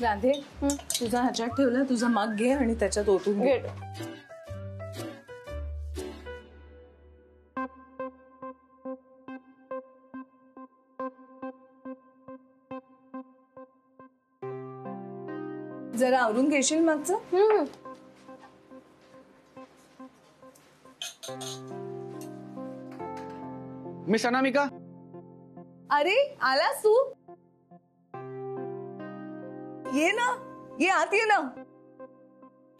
राधे तुझा ह्याच्यात ठेवला, तुझा मग घे आणि त्याच्यात ओतून घे. जरा आवरून घेशील मागचं. मिस अनामिका. अरे आलास तू. ये ना, ये आत ये ना.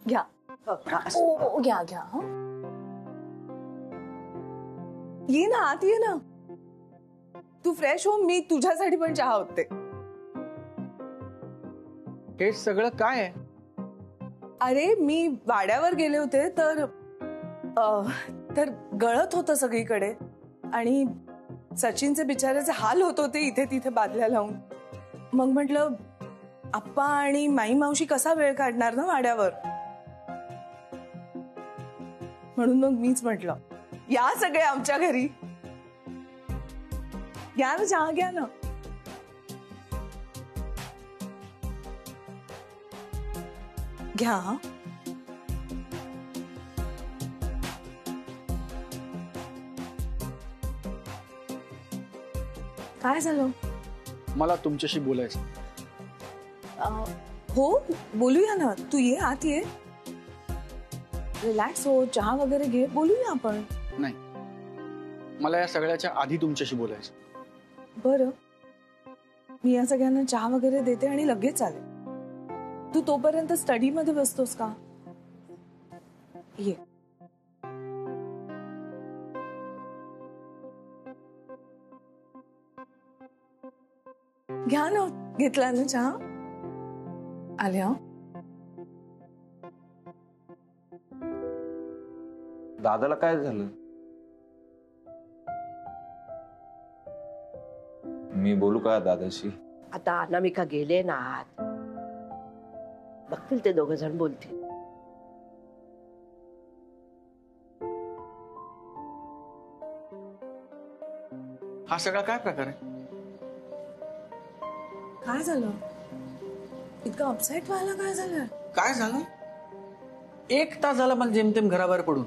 घ्या घ्या घ्या. ये ना आत ये ना. तू फ्रेश हो, मी तुझ्यासाठी पण चहा होते. हे सगळं काय आहे? अरे मी वाड्यावर गेले होते तर गळत होतं सगळीकडे आणि सचिनचे बिचाऱ्याचे हाल होत होते इथे तिथे बादल्या लावून. मग म्हटलं आप्पा आणि माई मावशी कसा वेळ काढणार ना वाड्यावर, म्हणून मग मीच म्हटलं या सगळे आमच्या घरी. घ्या ना चहा घ्या ना. घ्या. काय झालं? मला तुमच्याशी बोलायचं. हो बोलूया ना. तू ये आत ये. रिलॅक्स हो, चहा वगैरे घे, बोलूया आपण. नाही, मला या सगळ्याच्या आधी तुमच्याशी बोलायचं. बरं मी या सगळ्यांना चहा वगैरे देते आणि लगेच आले. तू तोपर्यंत स्टडी मध्ये बसतोस का? ये. घ्या ना. घेतला ना चहा? आल्या. दादाला काय झालं? मी बोलू का दादाशी? आता अनामिका गेले ना आत, बघतील ते दोघ जण बोलतील. हा सगळा काय प्रकार आहे? काय झालं? इतकं अपसेट व्हायला काय झालं? काय झालं? 1 तास झाला मला जेमतेम घराबाहेर पडून.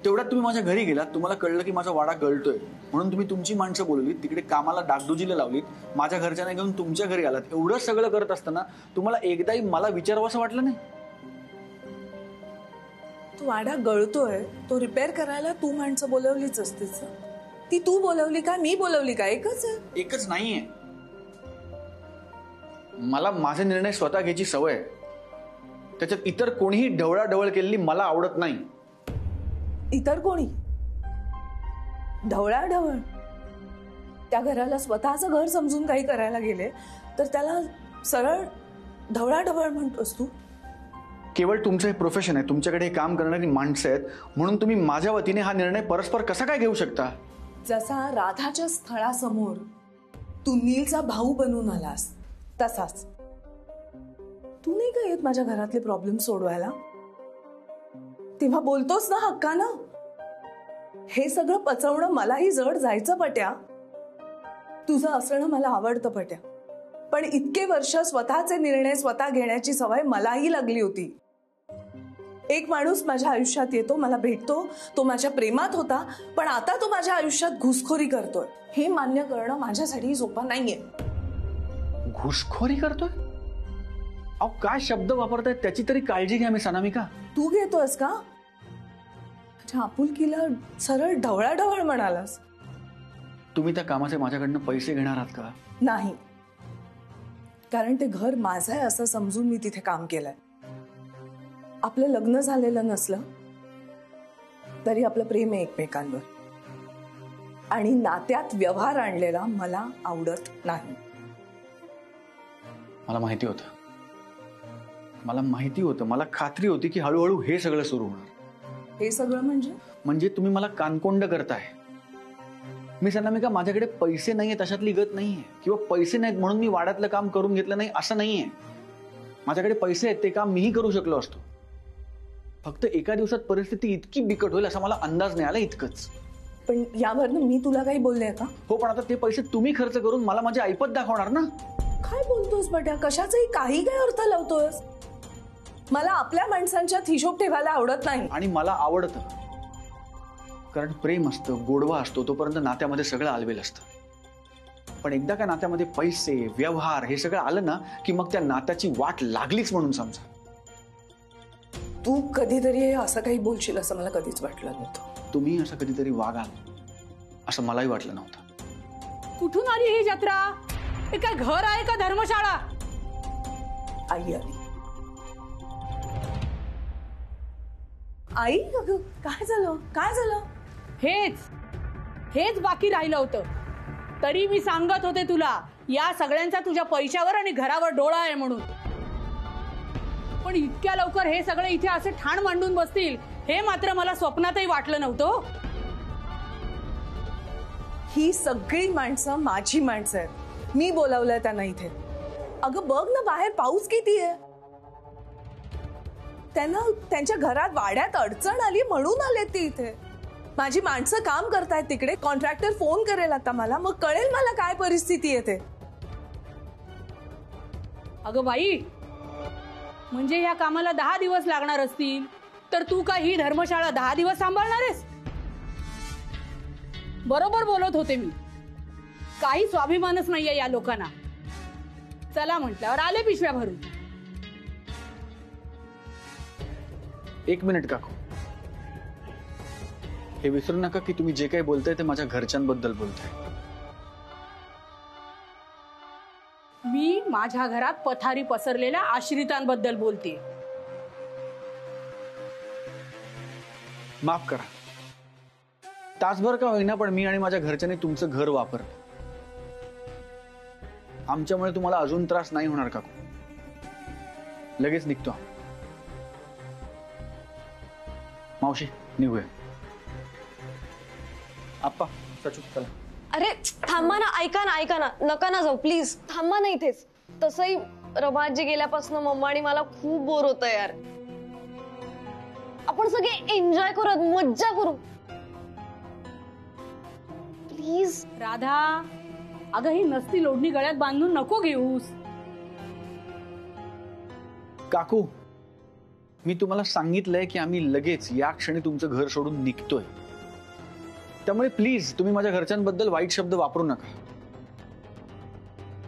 तेवढ्यात तुम्ही माझ्या घरी गेलात. तुम्हाला कळलं की माझा वाडा गळतोय म्हणून तुम्ही तुमची माणसं बोलवलीत, तिकडे कामाला डागडुजीला लावलीत, माझ्या घरच्यांना घेऊन तुमच्या घरी आलात. एवढं सगळं करत असताना तुम्हाला एकदाही मला विचारावं असं वाटलं नाही? तू वाडा गळतोय, तो रिपेअर करायला तू माणसं बोलवलीच असतेस. ती तू बोलवली का मी बोलवली का? एकच आहे. एकच नाहीये. मला माझे निर्णय स्वतः घ्यायची सवय आहे. त्याच्यात इतर कोणीही ढवळाढवळ केलेली मला आवडत नाही. इतर कोणी ढवळाढवळ? त्या घराला स्वतःचं घर समजून काही करायला गेले तर त्याला सरळ ढवळाढवळ म्हणतोस तू? केवळ तुमचं हे प्रोफेशन आहे, तुमच्याकडे हे काम करणारी माणसं आहेत म्हणून तुम्ही माझ्या वतीने हा निर्णय परस्पर कसा काय घेऊ शकता? जसा राधाच्या स्थळासमोर तू नीलचा भाऊ बनून आलास तसाच तू नाही का येत माझ्या घरातले प्रॉब्लेम सोडवायला? तेव्हा बोलतोस ना हक्कानं. हे सगळं पचवणं मलाही जड जायचं पट्या. तुझं असणं मला आवडतं पट्या, पण इतके वर्ष स्वतःचे निर्णय स्वतः घेण्याची सवय मलाही लागली होती. एक माणूस माझ्या आयुष्यात येतो, मला भेटतो, तो माझ्या प्रेमात होता, पण आता तो माझ्या आयुष्यात घुसखोरी करतोय. हे मान्य करणं माझ्यासाठी सोपं नाहीये. घुसखोरी करतोय? अहो काय शब्द वापरताय त्याची तरी काळजी घ्या मिस अनामिका. तू घेतोस का? माझ्या आपुलकीला सरळ ढवळाढवळ म्हणालास. तुम्ही त्या कामाचे माझ्याकडनं पैसे घेणार आहात का? नाही, कारण ते घर माझं आहे असं समजून मी तिथे काम केलंय. आपलं लग्न झालेलं नसलं तरी आपलं प्रेम आहे एकमेकांवर, आणि नात्यात व्यवहार आणलेला मला आवडत नाही. मला माहिती होतं, मला खात्री होती की हळूहळू हे सगळं सुरू होणार. हे सगळं म्हणजे तुम्ही मला कानकोंड करताय. मिस अनामिका, माझ्याकडे पैसे नाहीये तशातली गत नाहीये, किंवा पैसे नाहीत म्हणून मी वाड्यातलं काम करून घेतलं नाही असं नाहीये. माझ्याकडे पैसे आहेत, ते काम मीही करू शकलो असतो. फक्त एका दिवसात परिस्थिती इतकी बिकट होईल असा मला अंदाज नाही आला, इतकंच. पण यावरनं मी तुला काही बोलले का? हो, पण आता ते पैसे तुम्ही खर्च करून मला माझी ऐपत दाखवणार ना. काय बोलतोस बट्या? कशाचाही काही काय अर्थ लावतोस? मला आपल्या माणसांच्यात हिशोब ठेवायला आवडत नाही. आणि मला आवडतं, कारण प्रेम असतं, गोडवा असतो, तोपर्यंत नात्यामध्ये सगळं आलबेल असतं. पण एकदा का नात्यामध्ये पैसे, व्यवहार हे सगळं आलं ना, की मग त्या नात्याची वाट लागलीच म्हणून समजा. तू कधीतरी हे असं काही बोलशील असं मला कधीच वाटलं नव्हतं. तुम्ही असं कधीतरी वागाल असं मलाही वाटलं नव्हतं. कुठून आली ही जत्रा? हे काय घर आहे का धर्मशाळा? आई आली. आई अगं, काय झालं? काय झालं? हेच बाकी राहिलं होतं. तरी मी सांगत होते तुला, या सगळ्यांचा तुझ्या पैशावर आणि घरावर डोळा आहे म्हणून. पण इतक्या लवकर हे सगळे इथे असे ठाण मांडून बसतील हे मात्र मला स्वप्नातही वाटलं नव्हतं. ही सगळी माणसं माझी माणसं आहेत. मी बोलावलंय त्यांना इथे. अगं बघ ना, बाहेर पाऊस किती आहे. त्यांना त्यांच्या घरात वाड्यात अडचण आली म्हणून आले ती इथे. माझी माणसं काम करतायत तिकडे. कॉन्ट्रॅक्टर फोन करेल आता मला, मग कळेल मला काय परिस्थिती येते. अगं बाई, म्हणजे या कामाला 10 दिवस लागणार असतील तर तू काय ही धर्मशाळा 10 दिवस सांभाळणार आहेस? बरोबर बोलत होते मी. काही स्वाभिमानच नाहीये या लोकांना. चला म्हटल्यावर आले पिशव्या भरून. एक मिनिट काकू, हे विसरू नका की तुम्ही जे काही बोलताय ते माझ्या घरच्यांबद्दल बोलताय. मी माझ्या घरात पथारी पसरलेल्या आश्रितांबद्दल बोलते. माफ करा, तासभर का होईना पण मी आणि माझ्या घरच्यांनी तुमचं घर वापरलं. आमच्यामुळे तुम्हाला अजून त्रास नाही होणार काकू. लगेच निघतो. मावशी निघूया. आप्पा, सचू चला. अरे थांबा ना, ऐका ना, नका ना जाऊ प्लीज. थांबा ना इथेच. तसंही रमाजी गेल्यापासून मम्मा आणि मला खूप बोर होतं यार. आपण सगळे एन्जॉय करू, मज्जा करू प्लीज. राधा, अगं ही नसती लोढणी गळ्यात बांधून नको घेऊस. काकू, मी तुम्हाला सांगितलंय की आम्ही लगेच या क्षणी तुमचं घर सोडून निघतोय. त्यामुळे प्लीज तुम्ही माझ्या घरच्यांबद्दल वाईट शब्द वापरू नका.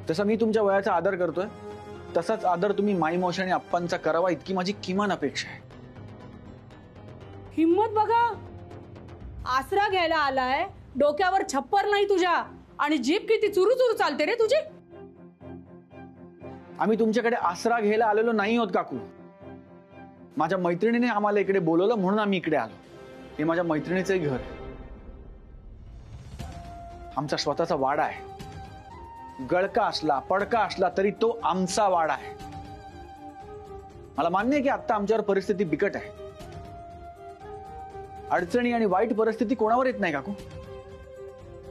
तसा मी तुमच्या वयाचा आदर करतोय, तसाच आदर तुम्ही माई मावशी आणि आप्पांचा करावा इतकी माझी किमान अपेक्षा आहे. हिम्मत बघा, आसरा घ्यायला आलाय, डोक्यावर छप्पर नाही तुझ्या, आणि जीभ किती चुरू चुरू चालते रे तुझी. आम्ही तुमच्याकडे आसरा घ्यायला आलेलो नाही आहोत काकू. माझ्या मैत्रिणीने आम्हाला इकडे बोलवलं म्हणून आम्ही इकडे आलो. हे माझ्या मैत्रिणीचंही घर आहे. आमचा स्वतःचा वाडा आहे. गळका असला पडका असला तरी तो आमचा वाडा आहे. मला मान्य आहे की आता आमच्यावर परिस्थिती बिकट आहे. अडचणी आणि वाईट परिस्थिती कोणावर येत नाही काकू.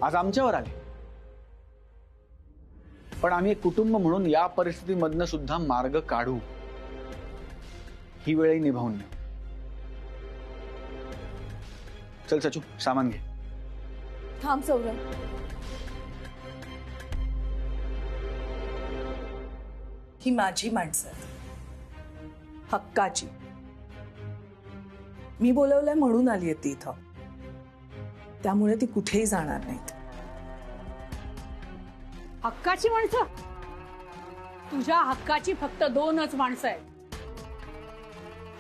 आज आमच्यावर आली. पण आम्ही एक कुटुंब म्हणून या परिस्थितीमधनं सुद्धा मार्ग काढू. ही वेळही निभावून नेऊ. चल सचू, सामान घे. थांब सौरभ. ही माझी माणसं आहेत, हक्काची. मी बोलवलंय म्हणून आली आहे ती इथं. त्यामुळे ती कुठेही जाणार नाहीत. हक्काची माणसं? तुझ्या हक्काची फक्त 2च माणसं आहेत,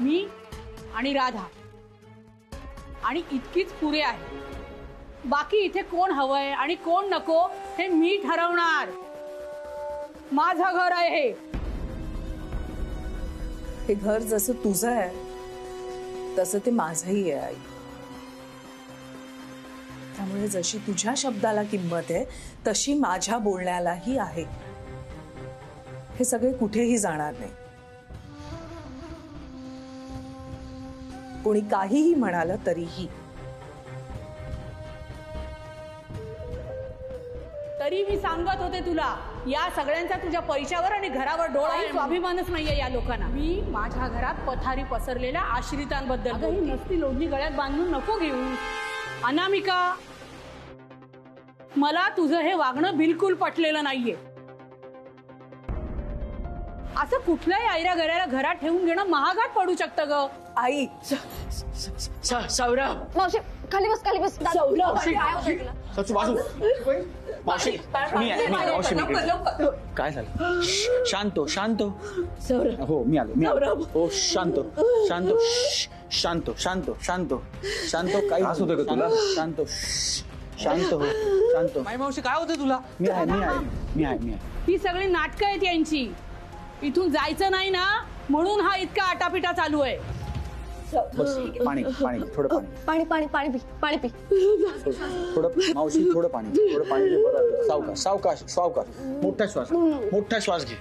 मी आणि राधा. आणि इतकीच पुरे आहे. बाकी इथे कोण हवंय आणि कोण नको हे मी ठरवणार. माझं घर आहे हे. हे घर जसं तुझं आहे तसं ते माझंही आहे आई. त्यामुळे जशी तुझ्या शब्दाला किंमत आहे तशी माझ्या बोलण्यालाही आहे. हे सगळे कुठेही जाणार नाही. कोणी काहीही म्हणालं तरीही. तरी मी सांगत होते तुला, या सगळ्यांचा तुझ्या पैशावर आणि घरावर डोळा आहे. स्वाभिमानच नाहीये या लोकांना. मी माझ्या घरात पथारी पसरलेल्या आश्रितांबद्दल. ही नसती लोढणी गळ्यात बांधून नको घेऊ. अनामिका, मला तुझं हे वागणं बिलकुल पटलेलं नाहीये. असं कुठल्याही आईरा घराला घरात ठेवून घेणं महागात पडू शकतं ग. आई सौरभ मावशी खाली बस खाली बस. दादा, सौरभ. काय होतंय तुला? सचू बाजू मावशी मी आहे, मावशी मी इकडे. काय झालं? शांत हो, शांत हो. सौरभ हो मी आलो सौरभ. हो शांत शांत शांत शांत शांत शांत काही त्रास होतोय का तुला? शांत शांत हो शांत. माई मावशी काय होतं तुला? मी आहे. ही सगळी नाटकं आहेत यांची. इथून जायचं नाही ना म्हणून हा इतका आटापिटा चालू आहे. बस पाणी थोडं पाणी पाणी पाणी पी. थोडं मावशी थोडं पाणी घे, बरं वाटेल. सावकाश मोठा श्वास घे.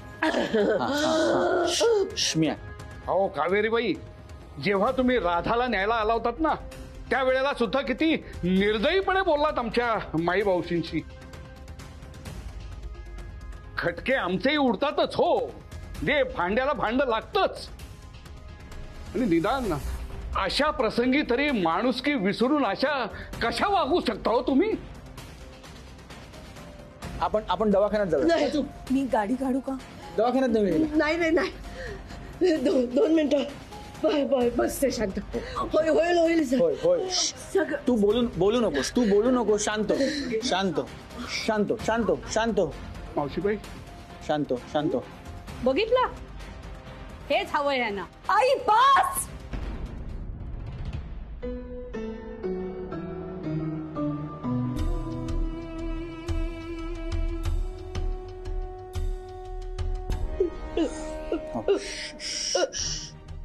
मी आहे. अहो कावेरीबाई, जेव्हा तुम्ही राधाला न्यायला आला होतात ना त्यावेळेला सुद्धा किती निर्दयीपणे बोललात आमच्या माई मावशींशी. खटके आमचेही उडतातच हो, दे भांड्याला भांड लागतच. आणि निदान अशा प्रसंगी तरी माणुसकी विसरून अशा कशा वागू शकता हो तुम्ही? आपण दवाखान्यात जाऊया. मी गाडी काढू का? दवाखान्यात जाऊया. नाही दोन मिनिटं. बसते शांत. होईल होय तू बोलू नकोस. शांत मावशीबाई शांत. बघितलं, हेच हवंय यांना. आई बस.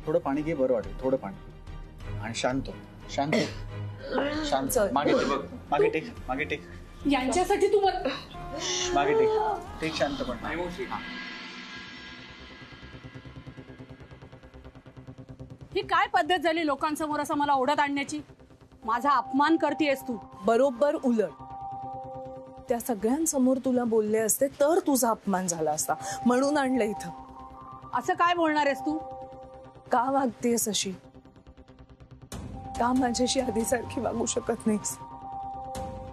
थोडं पाणी घे, बरं वाटेल. थोडं पाणी आणि शांत. मागे टेक. यांच्यासाठी तू मागे टेक शांतपणे. ही काय पद्धत झाली लोकांसमोर असं मला ओढत आणण्याची? माझा अपमान करतेस तू. बरोबर उलट. त्या सगळ्यांसमोर तुला बोलले असते तर तुझा अपमान झाला असता, म्हणून आणलं इथं. असं काय बोलणार आहेस तू? का वागतेस अशी? का माझ्याशी आधीसारखी वागू शकत नाहीस?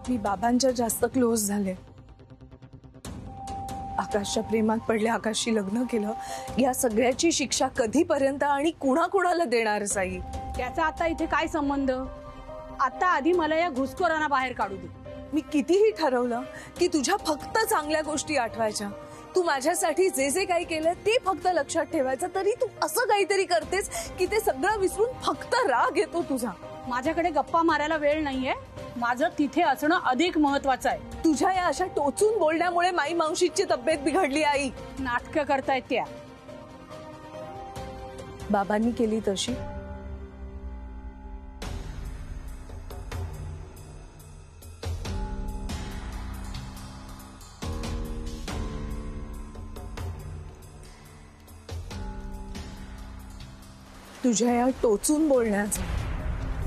मी बाबांच्या जास्त क्लोज झाले, आकाशच्या प्रेमात पडले, आकाशशी लग्न केलं. या सगळ्याची शिक्षा कधीपर्यंत आणि कुणाकुणाला देणार साई? त्याचा आता इथे काय संबंध? आता आधी मला या घुसखोरांना बाहेर काढू दे. मी कितीही ठरवलं की तुझ्या फक्त चांगल्या गोष्टी आठवायच्या, तू माझ्यासाठी जे जे काही केलं ते फक्त लक्षात ठेवायचं, तरी तू असं काहीतरी करतेस की ते सगळं विसरून फक्त राग येतो तुझा. माझ्याकडे गप्पा मारायला वेळ नाहीये. माझं तिथे असणं अधिक महत्वाचं आहे. तुझ्या या अशा टोचून बोलण्यामुळे माई मावशीची तब्येत बिघडली. आई नाटकं करतायत त्या. बाबांनी केली तशी. तुझ्या या टोचून बोलण्याचा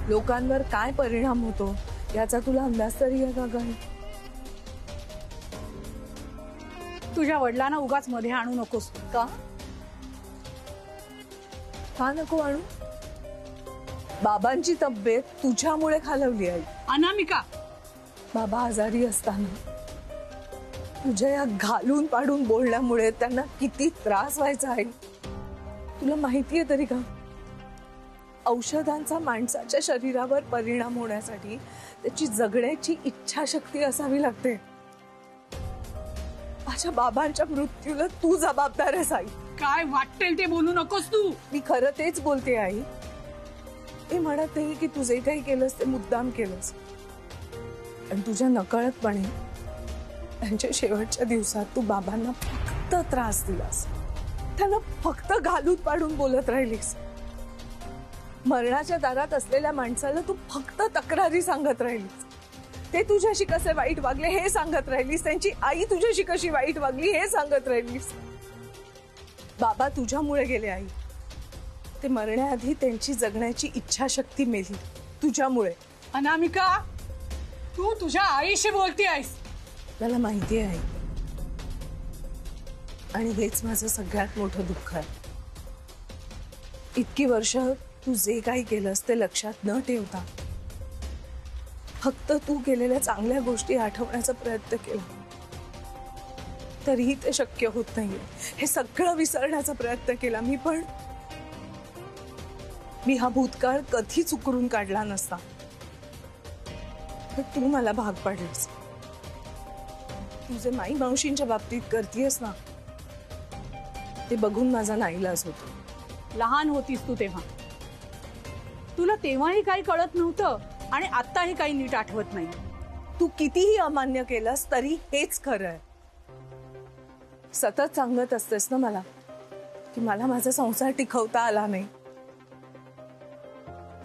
लोकांवर काय परिणाम होतो याचा तुला अंदाज तरी आहे का गं? तुझ्या वडिलांना उगाच मध्ये आणू नकोस. का नको आणू? बाबांची तब्येत तुझ्यामुळे खालवली आहे. अनामिका, बाबा आजारी असताना तुझ्या या घालून पाडून बोलण्यामुळे त्यांना किती त्रास व्हायचा आहे तुला माहितीये तरी का? औषधांचा माणसाच्या शरीरावर परिणाम होण्यासाठी त्याची जगण्याची इच्छाशक्ती असावी लागते. माझ्या बाबांच्या मृत्यूला तू जबाबदार आहेस आई. काय वाटेल ते बोलू नकोस तू. मी खरं तेच बोलते आई. ते म्हणत नाही की तू जे काही केलंस ते मुद्दाम केलंस, पण तुझ्या नकळतपणे त्यांच्या शेवटच्या दिवसात तू बाबांना फक्त त्रास दिलास, त्यांना फक्त घालून पाडून बोलत राहिलीस. मरणाच्या दारात असलेल्या माणसाला तू फक्त तक्रारी सांगत राहिलीस. ते तुझ्याशी कसे वाईट वागले हे सांगत राहिलीस, त्यांची आई तुझ्याशी कशी वाईट वागली हे सांगत राहिलीस. बाबा तुझ्यामुळे गेले आई. ते मरण्याआधी त्यांची जगण्याची इच्छाशक्ती मेली तुझ्यामुळे. अनामिका, तू तुझ्या आईशी बोलती आहेस. मला माहिती आहे आणि हेच माझं सगळ्यात मोठं दुःख आहे. इतकी वर्ष तू जे काही केलंस ते लक्षात न ठेवता फक्त तू केलेल्या चांगल्या गोष्टी आठवण्याचा प्रयत्न केला. तरीही ते शक्य होत नाहीये. हे सगळं विसरण्याचा प्रयत्न केला मी, पण मी हा भूतकाळ कधीच उकरून काढला नसता. पण तू मला भाग पाडलीस. तुझे माई मावशींच्या बाबतीत करतेस ना, ते बघून माझा नाईलाज होतो. लहान होतीस तू तेव्हा, तुला तेव्हाही काही कळत नव्हतं आणि आत्ताही काही नीट आठवत नाही. तू कितीही अमान्य केलंस तरी हेच खरं आहे. सतत सांगत असतेस ना मला की मला माझा संसार टिकवता आला नाही.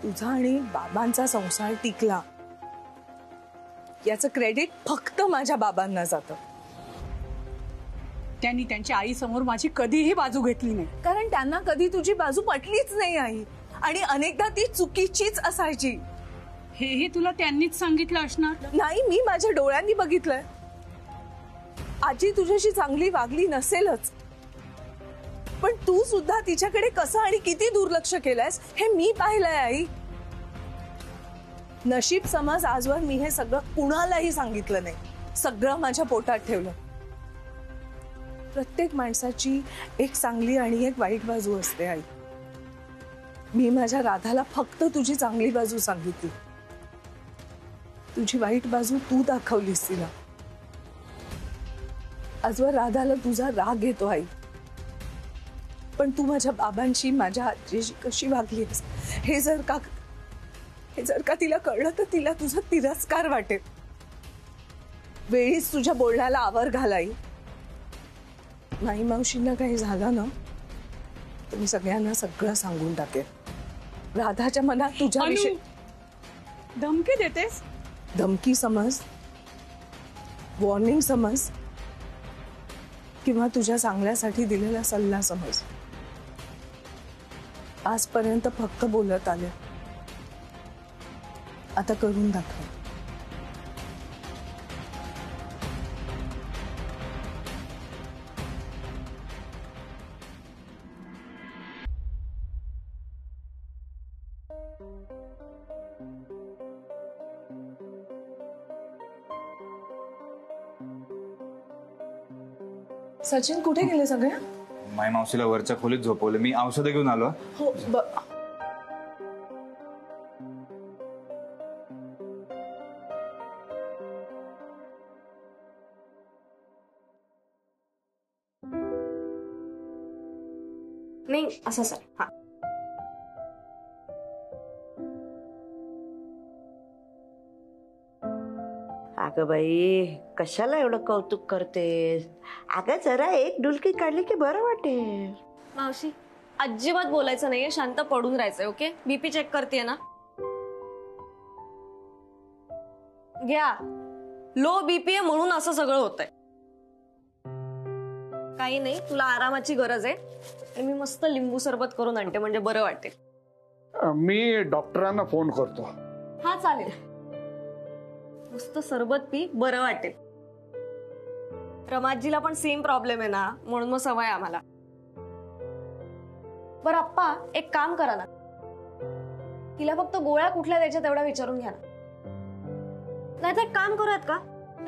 तुझा आणि बाबांचा संसार टिकला याचं क्रेडिट फक्त माझ्या बाबांना जातं. त्यांनी त्यांच्या आई समोर माझी कधीही बाजू घेतली नाही. कारण त्यांना कधी तुझी बाजू पटलीच नाही आई, आणि अनेकदा ती चुकीचीच असायची. हेही तुला त्यांनीच सांगितलं असणार. नाही, मी माझ्या डोळ्यांनी बघितलंय. आजी तुझ्याशी चांगली वागली नसेलच, पण तू सुद्धा तिच्याकडे कसं आणि किती दुर्लक्ष केलंयस हे मी पाहिलंय आई. नशीब समज आजवर मी हे सगळं कुणालाही सांगितलं नाही. सगळं माझ्या पोटात ठेवलं. प्रत्येक माणसाची एक चांगली आणि एक वाईट बाजू असते आई. मी माझ्या राधाला फक्त तुझी चांगली बाजू सांगितली. तुझी वाईट बाजू तू दाखवलीस तिला. आजवर राधाला तुझा राग येतो आई, पण तू माझ्या बाबांशी, माझ्या आजीशी कशी वागलीस हे जर का तिला कळलं तर तिला तुझा तिरस्कार वाटेल. वेळीच तुझ्या बोलण्याला आवर घालाई. माई मावशींना काही झालं ना तर मी सगळ्यांना सगळं सांगून टाकेन. राधाच्या मनात तुझ्याविषयी धमकी देतेस? धमकी समज, वॉर्निंग समज, किंवा तुझ्या चांगल्यासाठी दिलेला सल्ला समज. आजपर्यंत फक्त बोलत आले, आता करून दाखव. सचिन कुठे गेले सगळे? माई मावशीला वरच्या खोलीत झोपवलं. मी औषधं घेऊन आलो. हो नाही असं सर. हा अगं बाई, कशाला एवढं कौतुक करतेस? अगं जरा एक डुलकी काढली की बरं वाटेल. मावशी, अजिबात बोलायचं नाहीये, शांत पडून राहायचंय. ओके, बीपी चेक करतेय ना. घ्या, लो बीपी आहे म्हणून असं सगळं होतंय. काही नाही, तुला आरामाची गरज आहे. आणि मी मस्त लिंबू सरबत करून आणते, म्हणजे बरं वाटेल. मी डॉक्टरांना फोन करतो. हा चालेल. मस्त सरबत पी, बरं वाटेल. रमाजीला पण सेम प्रॉब्लेम आहे ना, म्हणून मग सवय आम्हाला. बरं आप्पा, एक काम करा ना, तिला फक्त गोळ्या कुठल्या द्यायच्या तेवढा विचारून घ्या ना. नाही तर एक काम करूयात का,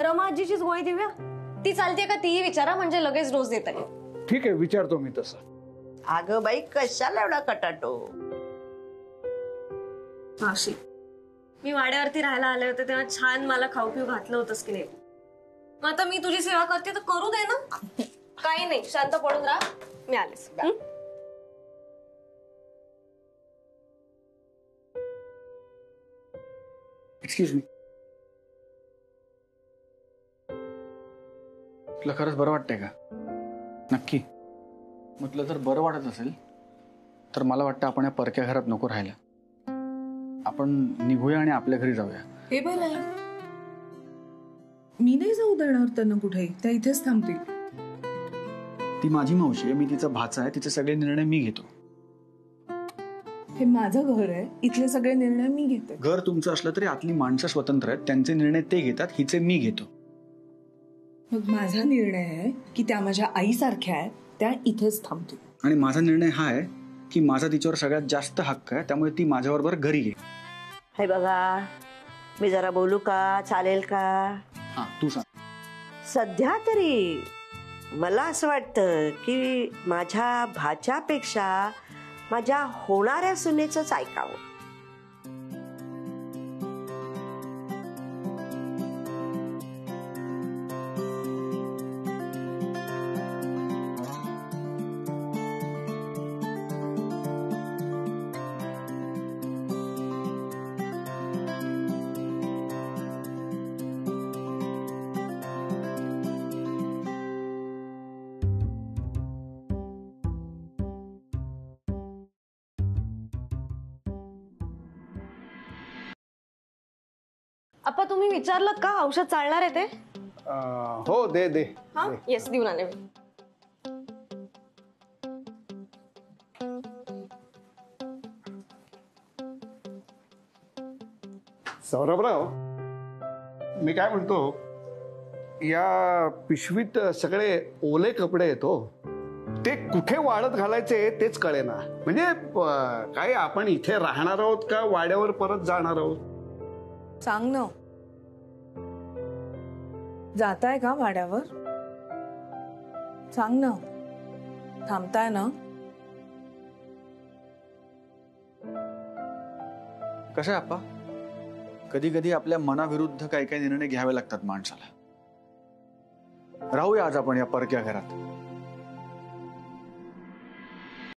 रमाजीचीच गोळी देऊया. ती चालते का तीही विचारा, म्हणजे लगेच डोस देता येईल. ठीक आहे, विचारतो मी तसं. अगं बाई, कशाला एवढा कटाटो? मावशी, मी वाड्यावरती राहायला आले होते तेव्हा छान मला खाऊ पिऊ घातलं होतंस की नाही. मग आता मी तुझी सेवा करते तर करू दे ना. काही नाही, शांत पडून राहा, मी आलेच. एक्सक्यूज मी, तुला खरंच बरं वाटतंय का? नक्की? म्हटलं जर बरं वाटत असेल तर मला वाटतं आपण या परक्या घरात नको राहायला. आपण निघूया आणि आपल्या घरी जाऊया. हे बरं, मी नाही जाऊ देणार त्यांना कुठेही. त्या इथेच थांबतील. ती माझी मावशी आहे, मी तिचा भाचा आहे. तिचे सगळे निर्णय मी घेतो. हे माझं घर आहे, इथले सगळे निर्णय मी घेते. घर तुमचं असलं तरी आतली माणसं स्वतंत्र आहेत. त्यांचे निर्णय ते घेतात, हिचे मी घेतो. मग माझा निर्णय आहे की त्या माझ्या आईसारख्या आहेत, त्या इथेच थांबतील. आणि माझा निर्णय हा आहे की माझा तिच्यावर सगळ्यात जास्त हक्क आहे, त्यामुळे ती माझ्याबरोबर घरी घे. हे बघा, मी जरा बोलू का? चालेल का? हा, तू सांग. सध्या तरी मला असं वाटतं की माझ्या भाच्यापेक्षा माझ्या होणाऱ्या सुनेचंच ऐकावं. अप्पा तुम्ही विचारलं का औषध चालणार आहे ते? हो दे दे हा येस देऊन आले मी. सौरभराव, मी काय म्हणतो, या पिशवीत सगळे ओले कपडे आहेत हो. ते कुठे वाळत घालायचे तेच कळेना. म्हणजे काय आपण इथे राहणार आहोत का वाड्यावर परत जाणार आहोत? सांग ना, जाताय का वाड्यावर? सांग ना, थांबताय ना? कसं आहे आप्पा, कधी कधी आपल्या मनाविरुद्ध काही काही निर्णय घ्यावे लागतात माणसाला. राहूया आज आपण या परक्या घरात.